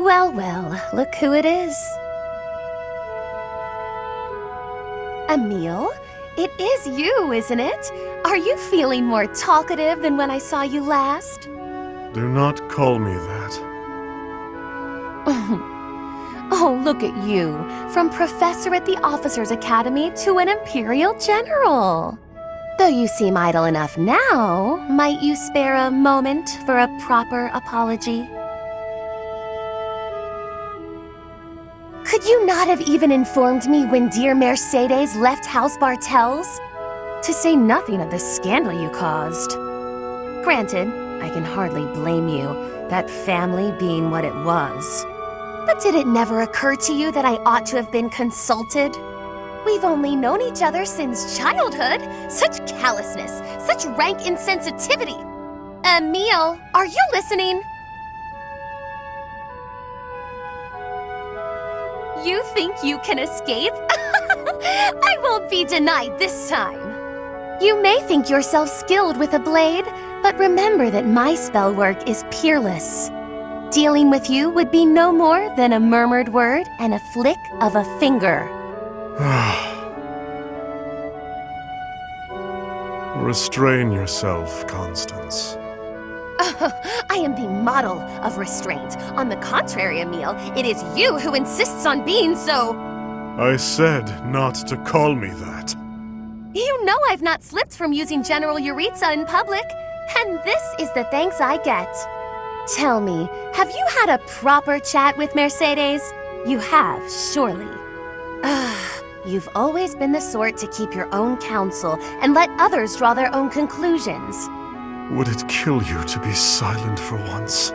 Well, well, look who it is. Emil, it is you, isn't it? Are you feeling more talkative than when I saw you last? Do not call me that. Oh, look at you. From professor at the Officers' Academy to an Imperial General. Though you seem idle enough now, might you spare a moment for a proper apology? Could you not have even informed me when dear Mercedes left House Bartels? To say nothing of the scandal you caused. Granted, I can hardly blame you, that family being what it was. But did it never occur to you that I ought to have been consulted? We've only known each other since childhood. Such callousness, such rank insensitivity. Emil, are you listening? You think you can escape? I won't be denied this time. You may think yourself skilled with a blade, but remember that my spell work is peerless. Dealing with you would be no more than a murmured word and a flick of a finger. Restrain yourself, Constance. I am the model of restraint. On the contrary, Emil, it is you who insists on being so. I said not to call me that. You know I've not slipped from using General Jeritza in public, and this is the thanks I get. Tell me, have you had a proper chat with Mercedes? You have, surely. You've always been the sort to keep your own counsel and let others draw their own conclusions. Would it kill you to be silent for once?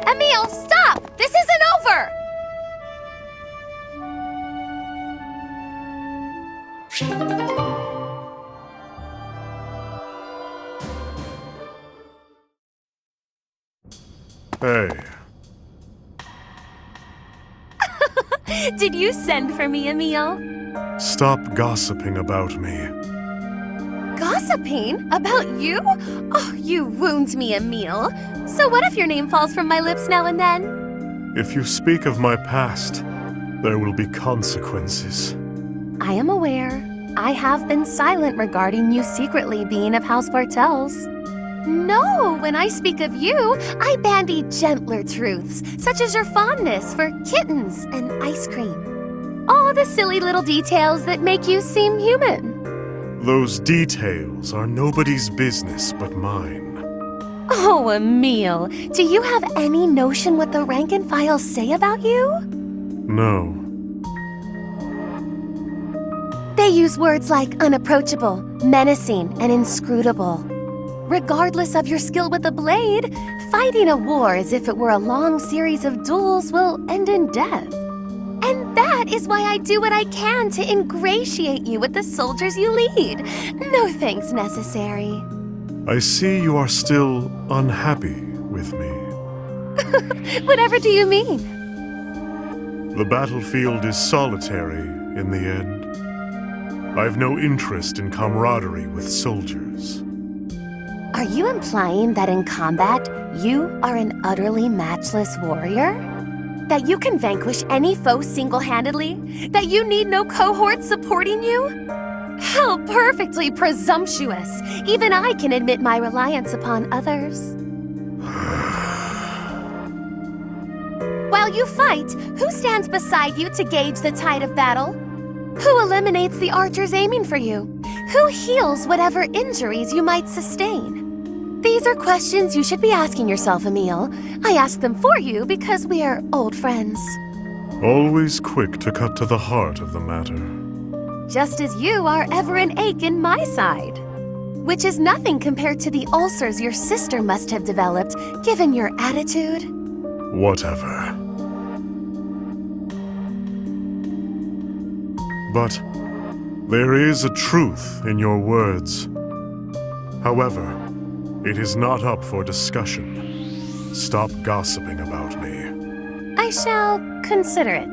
Emil, stop! This isn't over! Hey. Did you send for me, Emil? Stop gossiping about me. Gossiping? About you? Oh, you wound me, Emil. So what if your name falls from my lips now and then? If you speak of my past, there will be consequences. I am aware. I have been silent regarding you secretly being of House Bartels. No, when I speak of you, I bandy gentler truths, such as your fondness for kittens and ice cream. All the silly little details that make you seem human. Those details are nobody's business but mine. Oh, Emil, do you have any notion what the rank and file say about you? No. They use words like unapproachable, menacing, and inscrutable. Regardless of your skill with the blade, fighting a war as if it were a long series of duels will end in death. And that is why I do what I can to ingratiate you with the soldiers you lead. No thanks necessary. I see you are still unhappy with me. Whatever do you mean? The battlefield is solitary in the end. I've no interest in camaraderie with soldiers. Are you implying that in combat, you are an utterly matchless warrior? That you can vanquish any foe single-handedly? That you need no cohort supporting you? How perfectly presumptuous! Even I can admit my reliance upon others. While you fight, who stands beside you to gauge the tide of battle? Who eliminates the archers aiming for you? Who heals whatever injuries you might sustain? These are questions you should be asking yourself, Emil. I ask them for you because we are old friends. Always quick to cut to the heart of the matter. Just as you are ever an ache in my side. Which is nothing compared to the ulcers your sister must have developed, given your attitude. Whatever. But there is a truth in your words. However, it is not up for discussion. Stop gossiping about me. I shall consider it.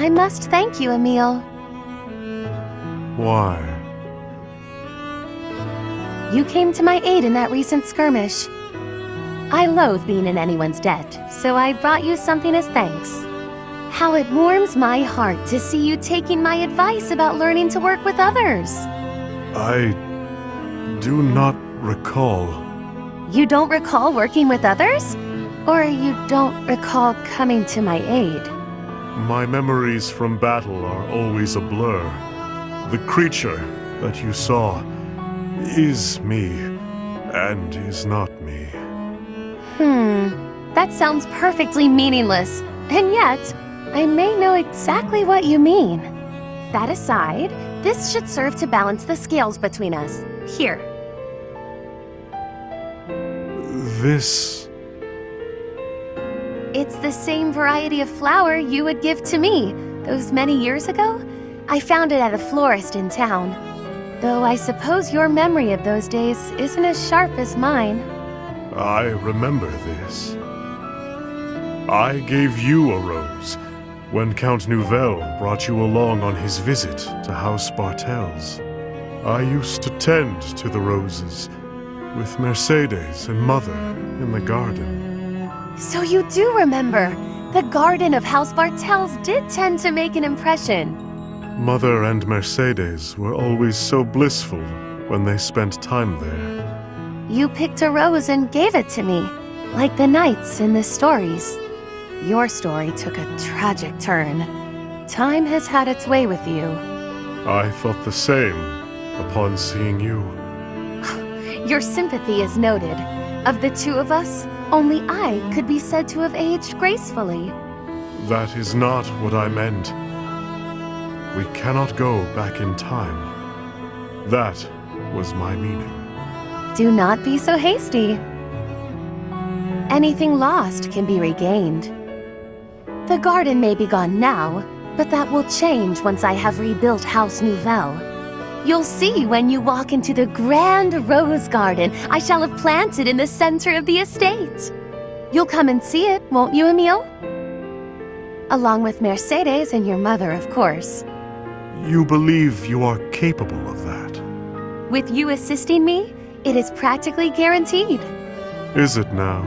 I must thank you, Emil. Why? You came to my aid in that recent skirmish. I loathe being in anyone's debt, so I brought you something as thanks. How it warms my heart to see you taking my advice about learning to work with others. I do not recall. You don't recall working with others? Or you don't recall coming to my aid? My memories from battle are always a blur. The creature that you saw is me, and is not me. That sounds perfectly meaningless, and yet, I may know exactly what you mean. That aside, this should serve to balance the scales between us. Here. This... It's the same variety of flower you would give to me those many years ago. I found it at a florist in town. Though I suppose your memory of those days isn't as sharp as mine. I remember this. I gave you a rose when Count Nouvelle brought you along on his visit to House Bartels. I used to tend to the roses with Mercedes and Mother in the garden. So you do remember. The garden of House Bartels did tend to make an impression. Mother and Mercedes were always so blissful when they spent time there. You picked a rose and gave it to me, like the knights in the stories. Your story took a tragic turn. Time has had its way with you. I thought the same upon seeing you. Your sympathy is noted. Of the two of us, only I could be said to have aged gracefully. That is not what I meant. We cannot go back in time. That was my meaning. Do not be so hasty. Anything lost can be regained. The garden may be gone now, but that will change once I have rebuilt House Nouvelle. You'll see when you walk into the grand rose garden I shall have planted in the center of the estate. You'll come and see it, won't you, Emil? Along with Mercedes and your mother, of course. You believe you are capable of that? With you assisting me, it is practically guaranteed. Is it now?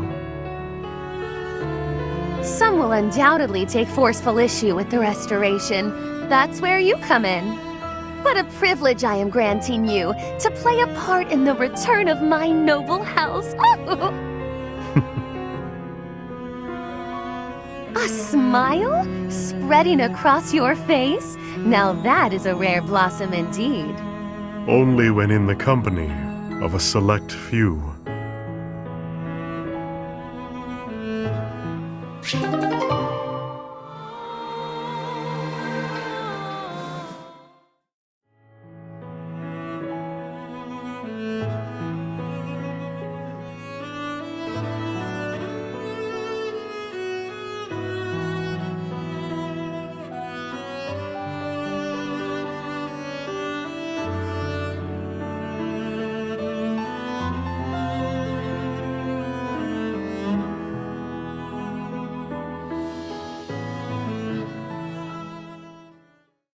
Some will undoubtedly take forceful issue with the restoration. That's where you come in. What a privilege I am granting you to play a part in the return of my noble house. A smile spreading across your face? Now that is a rare blossom indeed. Only when in the company of a select few.